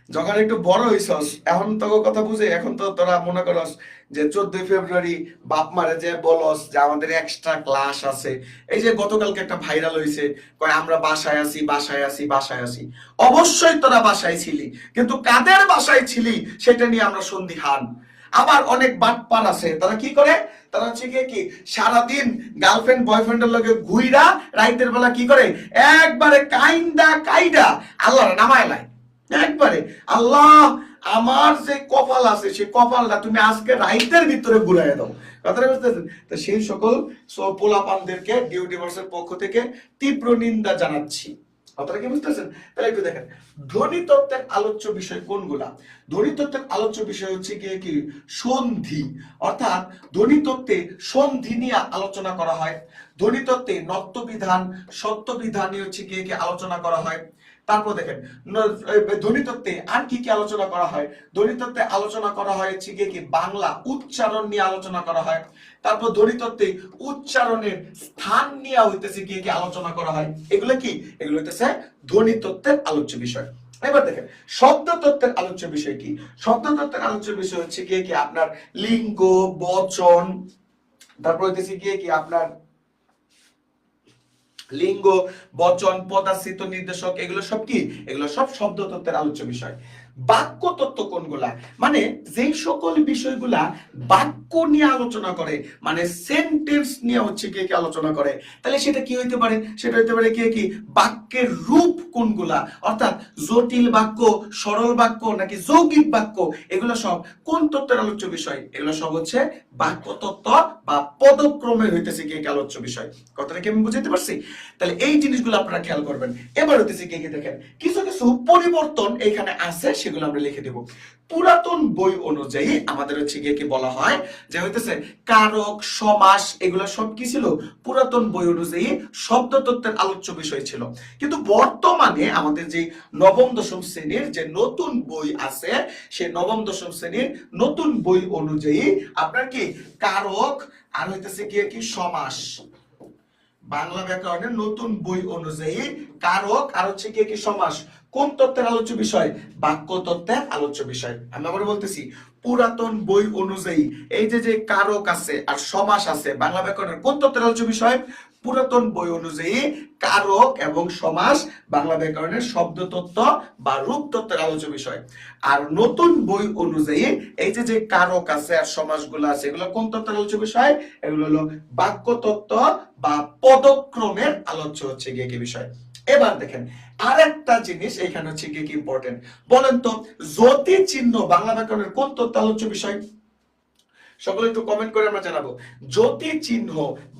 যখন একটু বড় হইছস এখন তো কথা বুঝে, এখন তো তোরা মনে করস যে 14 ফেব্রুয়ারি বাপ মারে যে বলস যে আমাদের এক্সট্রা ক্লাস আছে। এই যে গতকালকে একটা ভাইরাল হইছে, কয় আমরা বাসায় আছি বাসায় আছি বাসায় আছি। অবশ্যই তোরা বাসায় ছিলি, কিন্তু কাদের বাসায় ছিলি সেটা নিয়ে আমরা সন্দিহান। আবার অনেক বাটপার আছে, তারা কি করে? তারা হচ্ছে কি সারাদিন গার্লফ্রেন্ড বয়ফ্রেন্ডের লগে ঘুইরা রাইতের বেলা কি করে? একবারে কাইদা আল্লাহ নামায় লাই। একবারে আল্লাহ আমার যে কপাল আছে সেই কপালটা তুমি আজকে রাইতের ভিতরে ঘুরাইয়া দাও। কথাটা বুঝতেছেন? তো সেই সকল পোলাপানদেরকে ডিউ ডিভোর্সের পক্ষ থেকে তীব্র নিন্দা জানাচ্ছি। কথাটা কি বুঝতেছেন? তাহলে একটু দেখেন ধ্বনি তত্ত্বের আলোচ্য বিষয় কোনগুলা। ধ্বনি তত্ত্বের আলোচ্য বিষয় হচ্ছে কি সন্ধি। অর্থাৎ ধ্বনি তত্ত্বে সন্ধি নিয়ে আলোচনা করা হয়। ধ্বনি তত্ত্বে নত্ব বিধান সত্য বিধান হচ্ছে কি আলোচনা করা হয়। তারপর দেখেন ধ্বনিতত্ত্বে আর কি কি আলোচনা করা হয়। ধ্বনিতত্ত্বে আলোচনা করা হয় হচ্ছে কি বাংলা উচ্চারণ নিয়ে আলোচনা করা হয়। তারপর ধ্বনিতত্ত্বে উচ্চারণের স্থান নিয়ে হইতেছে কি আলোচনা করা হয়। এগুলো কি? এগুলো হইতেছে ধ্বনিতত্ত্বের আলোচ্য বিষয়। এবার দেখেন শব্দ তত্ত্বের আলোচ্য বিষয় কি। শব্দ তত্ত্বের আলোচ্য বিষয় হচ্ছে কি আপনার লিঙ্গ, বচন, তারপর হইতেছে কি আপনার লিঙ্গ, বচন, পদাশ্রিত নির্দেশক, এগুলো সব কি? এগুলো সব শব্দ তত্ত্বের আলোচ্য বিষয়। বাক্য তত্ত্ব কোনগুলা? মানে যেই সকল বিষয়গুলা বাক্য নিয়ে আলোচনা করে, মানে সেন্টেন্স নিয়ে হচ্ছে কি আলোচনা করে, তাহলে সেটা কি হইতে পারে? সেটা হইতে পারে কি বাক্যের রূপ কোনগুলা, অর্থাৎ জটিল বাক্য, সরল বাক্য নাকি যৌগিক বাক্য, এগুলো সব কোন তত্ত্বের আলোচ্য বিষয়? এগুলো সব হচ্ছে বাক্য তত্ত্ব বা পদক্রমের হইতেছে কি আলোচ্য বিষয়। কথাটা কি আমি বুঝাইতে পারছি? তাহলে এই জিনিসগুলো আপনারা খেয়াল করবেন। এবার হইতেছে কি দেখেন কিছু কিছু পরিবর্তন এখানে আছে সেগুলো আমরা লিখে দেব। পুরাতন বই অনুযায়ী আমাদের হচ্ছে গিয়ে কি বলা হয় যে হইতেছে কারক, সমাস, এগুলো সব কি ছিল? পুরাতন বই অনুযায়ী শব্দতত্ত্বের আলোচ্য বিষয় ছিল। কিন্তু বর্তমানে আমাদের যে নবম দশম শ্রেণীর যে নতুন বই আছে, সেই নবম দশম শ্রেণীর নতুন বই অনুযায়ী আপনার কি কারক আর হইতেছে গিয়ে কি সমাস, বাংলা ব্যাকরণের নতুন বই অনুযায়ী কারক আর হচ্ছে কি সমাস কোন তত্ত্বের আলোচ্য বিষয়? বাক্য তত্ত্বের আলোচ্য বিষয়। আমি আবার বলতেছি, পুরাতন বই অনুযায়ী এই যে কারক আছে আর সমাস আছে বাংলা ব্যাকরণের কোন তত্ত্বের আলোচ্য বিষয়? পুরাতন বই অনুযায়ী কারক এবং সমাস বাংলা ব্যাকরণের শব্দ তত্ত্ব বা রূপ তত্ত্বের আলোচ্য বিষয়। আর নতুন বই অনুযায়ী এই যে কারক আছে আর সমাসগুলো আছে, এগুলো কোন তত্ত্বের আলোচ্য বিষয়? এগুলো হলো বাক্য তত্ত্ব বা পদক্রমের আলোচ্য হচ্ছে গিয়ে কি বিষয়। এবার দেখেন আরেকটা জিনিস এখানে হচ্ছে কি ইম্পর্টেন্ট, বলেন তো জ্যোতি চিহ্ন বাংলা ব্যাকরণের কোন তত্ত্ব আলোচ্য বিষয়? সকলে একটু কমেন্ট করে আমরা জানাবো, জ্যোতি চিহ্ন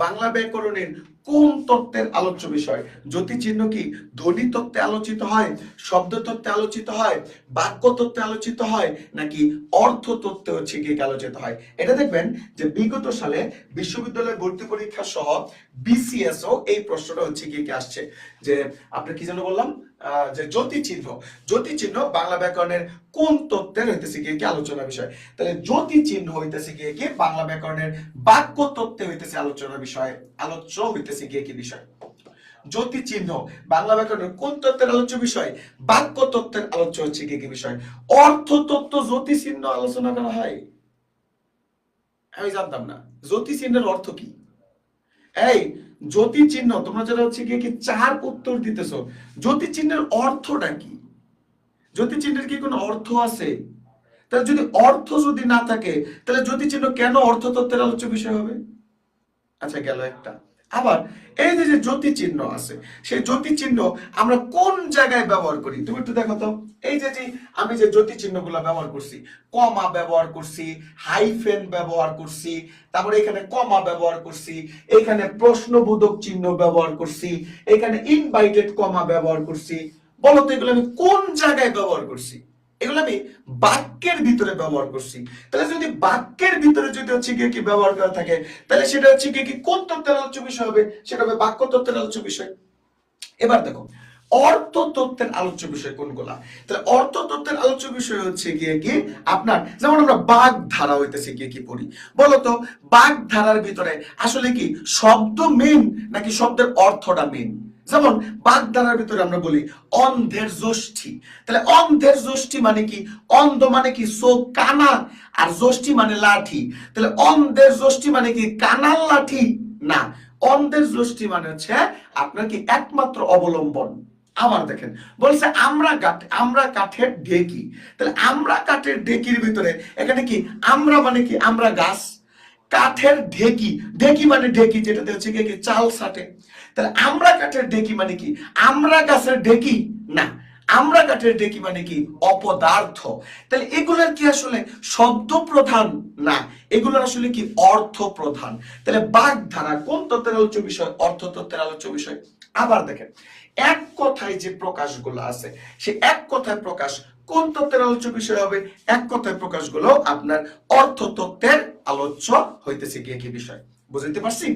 বাংলা ব্যাকরণের কোন তত্ত্বের আলোচ্য বিষয়? জ্যোতি চিহ্ন কি ধ্বনি তত্ত্বে আলোচিত হয়, শব্দ তত্ত্বে আলোচিত হয়, বাক্য তত্ত্বে আলোচিত হয়, নাকি অর্থ তত্ত্বে হচ্ছে কি আলোচিত হয়? এটা দেখবেন যে বিগত সালে বিশ্ববিদ্যালয় ভর্তি পরীক্ষা সহ বিসিএস ও এই প্রশ্নটা হচ্ছে কি আসছে যে আপনার কি যেন বললাম যে জ্যোতি চিহ্ন বাংলা ব্যাকরণের কোন তত্ত্বের হইতেছে কি আলোচনা বিষয়। তাহলে জ্যোতি চিহ্ন হইতেছে কি বাংলা ব্যাকরণের বাক্য তত্ত্বে হইতেছে আলোচনা বিষয়, আলোচ্য হইতেছে কি বিষয়। জ্যোতি চিহ্ন বাংলা ব্যাকরণের কোন তত্ত্বের আলোচ্য বিষয়? বাক্য তত্ত্বের আলোচ্য হচ্ছে কি বিষয়। অর্থ তত্ত্ব জ্যোতি চিহ্ন আলোচনা করা হয়? আমি জানতাম না জ্যোতি চিহ্নের অর্থ কি। এই জ্যোতি চিহ্ন তোমরা যারা হচ্ছে কি চার উত্তর দিতেছো, জ্যোতি চিহ্নের অর্থটা কি? জ্যোতি চিহ্নের কি কোনো অর্থ আছে? তাহলে যদি অর্থ যদি না থাকে তাহলে জ্যোতি চিহ্ন কেন অর্থতত্ত্বের আলোচ্য বিষয় হবে? আচ্ছা গেল একটা। আবার এই যে জ্যোতি চিহ্ন আছে, সেই জ্যোতি চিহ্ন আমরা কোন জায়গায় ব্যবহার করি তুমি একটু দেখো তো। এই যে আমি যে জ্যোতি চিহ্নগুলো ব্যবহার করছি, কমা ব্যবহার করছি, হাইফেন ব্যবহার করছি, তারপরে এখানে কমা ব্যবহার করছি, এখানে প্রশ্নবোধক চিহ্ন ব্যবহার করছি, এখানে ইনভাইটেড কমা ব্যবহার করছি, বলো তো এগুলো আমি কোন জায়গায় ব্যবহার করছি? এগুলো আমি বাক্যের ভিতরে ব্যবহার করছি। তাহলে যদি বাক্যের ভিতরে যদি হচ্ছে কি ব্যবহার করা থাকে তাহলে সেটা হচ্ছে কি কোন তত্ত্বের আলোচ্য বিষয় হবে? সেটা হবে বাক্য তত্ত্বের আলোচ্য বিষয়। এবার দেখো অর্থ তত্ত্বের আলোচ্য বিষয় কোনগুলা? তাহলে অর্থ তত্ত্বের আলোচ্য বিষয় হচ্ছে গিয়ে কি আপনার যেমন আমরা বাগ ধারা হইতেছে কি পড়ি, বলতো বাগ ধারার ভিতরে আসলে কি শব্দ মেন নাকি শব্দের অর্থটা মেন? যেমন বাগধারার ভিতরে আমরা বলি অন্ধের জ্যোষ্ঠী, তাহলে অন্ধের জ্যোষ্ঠী মানে কি? অন্ধ মানে কি চোখ কানা, আর জ্যোষ্ঠী মানে লাঠি। তাহলে অন্ধের জ্যোষ্ঠী মানে কি কানার লাঠি? না, অন্ধের জ্যোষ্ঠী মানে হচ্ছে আপনার কি একমাত্র অবলম্বন। আবার দেখেন বলছে আমরা কাঠের ঢেকি, তাহলে আমরা কাঠের ঢেকির ভিতরে এখানে কি আমরা মানে কি আমরা গাছ, কাঠের ঢেকি, ঢেকি মানে ঢেকি যেটাতে হচ্ছে কি চাল ছাটে। তাহলে আমরা কাঠের ঢেকি মানে কি আমরা গাছের ঢেকি? না, আমরা কাঠের ঢেকি মানে কি অপদার্থ। তাহলে এগুলোর কি আসলে শব্দ প্রধান? না, এগুলোর আসলে কি অর্থ প্রধান। তাহলে বাগধারা কোন তত্ত্বের আলোচ্য বিষয়? অর্থ তত্ত্বের আলোচ্য বিষয়। আবার দেখেন এক কথায় যে প্রকাশগুলো আছে, সে এক কথায় প্রকাশ কোন তত্ত্বের আলোচ্য বিষয় হবে? এক কথায় প্রকাশগুলো আপনার অর্থ তত্ত্বের আলোচ্য হইতেছে কি বিষয়। বুঝতে পারছি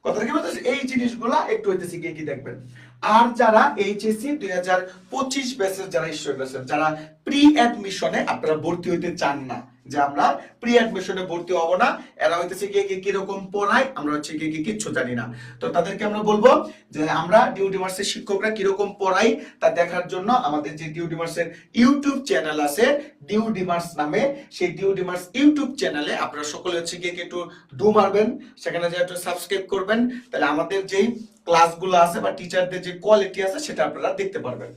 কথা কি বলতেছি? এই জিনিসগুলা একটু হইতেছে কি দেখবেন। আর যারা এইচএসসি 2025 ব্যাচের যারা স্টুডেন্ট আছেন, যারা প্রি অ্যাডমিশনে আপনারা ভর্তি হইতে চান না, যে আমরা প্রি অ্যাডমিশনে ভর্তি হব না, এরা হইতেছে কি রকম পড়ায় আমরা হচ্ছে কি কিচ্ছু জানি না, তো তাদেরকে আমরা বলবো যে আমরা ডিউডিমার্সের শিক্ষকরা কি রকম পড়াই তা দেখার জন্য আমাদের যে ডিউডিমার্সের ইউটিউব চ্যানেল আছে ডিউডিমার্স নামে, সেই ডিউডিমার্স ইউটিউব চ্যানেলে আপনারা সকলে হচ্ছে কি একটু ডু মারবেন, সেখানে যে একটু সাবস্ক্রাইব করবেন, তাহলে আমাদের যেই ক্লাসগুলো আছে বা টিচারদের যে কোয়ালিটি আছে সেটা আপনারা দেখতে পারবেন।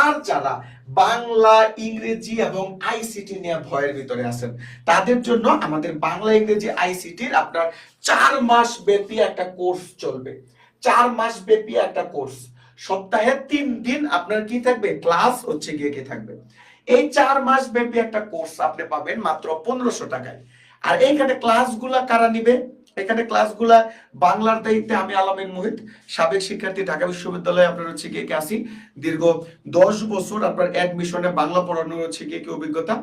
আর যারা বাংলা, ইংরেজি এবং আইসিটি নিয়ে ভয়ের ভিতরে আছেন তাদের জন্য আমাদের বাংলা, ইংরেজি, আইসিটির আপনার 4 মাস ব্যাপী একটা কোর্স চলবে। 4 মাস ব্যাপী একটা কোর্স, সপ্তাহে 3 দিন আপনার কি থাকবে? ক্লাস হচ্ছে কি থাকবে। এই 4 মাস ব্যাপী একটা কোর্স আপনি পাবেন মাত্র 1500 টাকায়। আর এইখানে ক্লাসগুলা কারা নিবে? এখানে ক্লাসগুলা বাংলার দায়িত্বে আমি আলামিন মুহিত, সাবেক শিক্ষার্থী, ঢাকা বিশ্ববিদ্যালয়ে আপনার হচ্ছে কি আসি, দীর্ঘ 10 বছর আপনার অ্যাডমিশনে বাংলা পড়ানোর হচ্ছে কি অভিজ্ঞতা।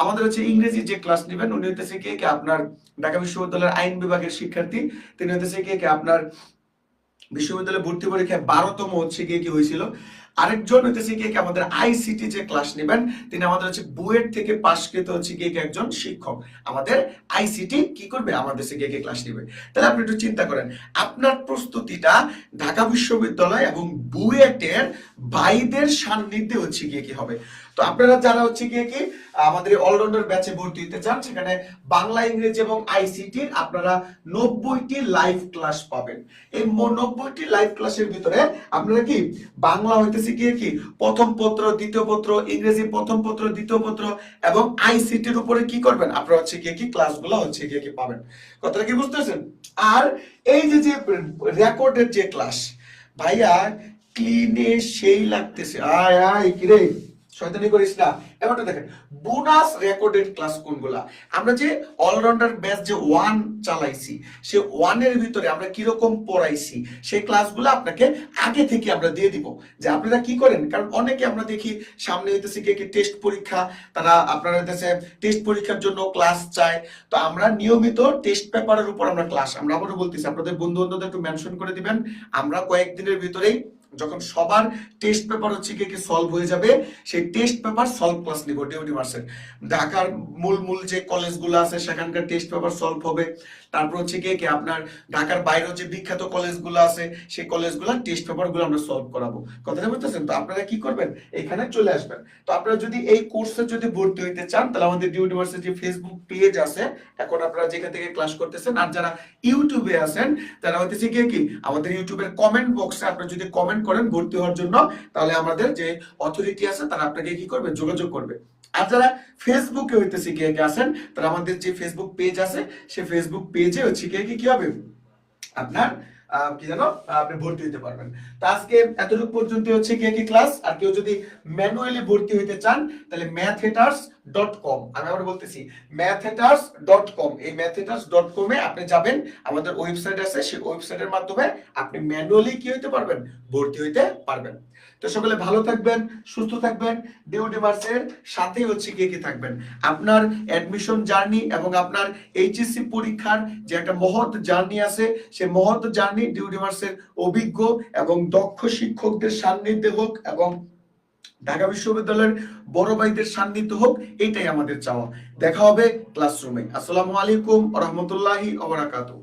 আমাদের হচ্ছে ইংরেজি যে ক্লাস নেবেন উনি হইতেছে কি আপনার ঢাকা বিশ্ববিদ্যালয়ের আইন বিভাগের শিক্ষার্থী, তিনি হইতেছে কি আপনার বিশ্ববিদ্যালয়ে ভর্তি পরীক্ষায় 12তম হচ্ছে কি হয়েছিল। আরেকজন হইতেছে কি আমাদের আইসিটি যে ক্লাস নেবেন, তিনি আমাদের হচ্ছে বুয়েট থেকে পাশকৃত হচ্ছে কি একজন শিক্ষক, আমাদের আইসিটি কি করবে, আমাদের সে কি ক্লাস নেবে। তাহলে আপনি একটু চিন্তা করেন আপনার প্রস্তুতিটা ঢাকা বিশ্ববিদ্যালয় এবং বুয়েটের ভাইদের সান্নিধ্যে হচ্ছে কি হবে। তো আপনারা যারা হচ্ছে কি আমাদের অলরাউন্ডার ব্যাচে ভর্তি হতে চান, সেখানে বাংলা, ইংরেজি এবং আইসিটি আপনারা 90টি লাইভ ক্লাস পাবেন। এই 90টি লাইভ ক্লাসের ভিতরে আপনারা কি বাংলা হইতেছে কি প্রথম পত্র, দ্বিতীয় পত্র, ইংরেজি প্রথম পত্র, দ্বিতীয় পত্র এবং আইসিটির উপরে কি করবেন আপনারা হচ্ছে কি ক্লাসগুলো হচ্ছে কি পাবেন। কথাটা কি বুঝতেছেন? আর এই যে রেকর্ডের যে ক্লাস, ভাইয়া ক্লিনে সেই লাগতেছে, আয় আয় কি রে শয়তানি করিস না। এবারটা দেখেন বোনাস রেকর্ডেড ক্লাস কোনগুলা। আমরা যে অলরাউন্ডার ব্যাচ যে 1 চালাইছি, সে 1 এর ভিতরে আমরা কি রকম পড়াইছি সেই ক্লাসগুলো আপনাকে আগে থেকে আমরা দিয়ে দিব, যে আপনারা কি করেন। কারণ অনেকে আমরা দেখি সামনে হইতেছে কি টেস্ট পরীক্ষা, তারা আপনারা হইতেছে টেস্ট পরীক্ষার জন্য ক্লাস চায়। তো আমরা নিয়মিত টেস্ট পেপারের উপর আমরা ক্লাস, আমরা আবারও বলতেছি আপনাদের বন্ধু বান্ধবদের একটু মেনশন করে দিবেন। আমরা কয়েকদিনের ভিতরেই যখন সবার টেস্ট পেপার হচ্ছে কি সলভ হয়ে যাবে, সেই টেস্ট পেপার সলভ ক্লাস নিব ইউনিভার্সিটি। ঢাকার মূল যে কলেজগুলো আছে সেখানকার টেস্ট পেপার সলভ হবে। তারপর হচ্ছে কি আপনার ঢাকার বাইরেও যে বিখ্যাত কলেজগুলো আছে সেই কলেজগুলোর টেস্ট পেপারগুলো আমরা সলভ করাবো। কথাটা বুঝতেছেন? তো আপনারা কি করবেন, এখানে চলে আসবেন। তো আপনারা যদি এই কোর্সে যদি ভর্তি হইতে চান, তাহলে আমাদের ইউনিভার্সিটি ফেসবুক পেজ আছে, এখন আপনারা যেখান থেকে ক্লাস করতেছেন। আর যারা ইউটিউবে আছেন তারা হইতেছে কি আমাদের ইউটিউবের কমেন্ট বক্সে আপনারা যদি কমেন্ট করেন ভর্তি হওয়ার জন্য, তাহলে আমাদের যে অথরিটি আছে তারা আপনাকে কি করবে, যোগাযোগ করবে। আর যারা ফেসবুকে হইতেছে কি আছেন, তারা আমাদের যে ফেসবুক পেজ আছে সেই ফেসবুক পেজে হচ্ছে কি হবে আপনার কি জানো আপনি ভর্তি হতে পারবেন। তো আজকে এতটুকু পর্যন্ত হচ্ছে কি ক্লাস। আর কেউ যদি ম্যানুয়ালি ভর্তি হতে চান তাহলে mathhaters.com, আমি আবার বলতেছি mathhaters.com, এই mathhaters.com এ আপনি যাবেন, আমাদের ওয়েবসাইট আছে, সেই ওয়েবসাইটের মাধ্যমে আপনি ম্যানুয়ালি কি হতে পারবেন, ভর্তি হইতে পারবেন। তো সকলে ভালো থাকবেন, সুস্থ থাকবেন, ডিউডিভার্সের সাথেই হচ্ছে কি থাকবেন। আপনার অ্যাডমিশন জার্নি এবং আপনার এইচএসসি পরীক্ষার যে একটা মহৎ জার্নি আছে, সেই মহৎ জার্নি ডিউডিভার্সের অভিজ্ঞ এবং দক্ষ শিক্ষকদের সান্নিধ্যে হোক এবং ঢাকা বিশ্ববিদ্যালয়ের বড় ভাইদের সান্নিধ্য হোক, এটাই আমাদের চাওয়া। দেখা হবে ক্লাসরুমে। আসসালামু আলাইকুম ওয়া রাহমাতুল্লাহি ওয়া বারাকাতুহু।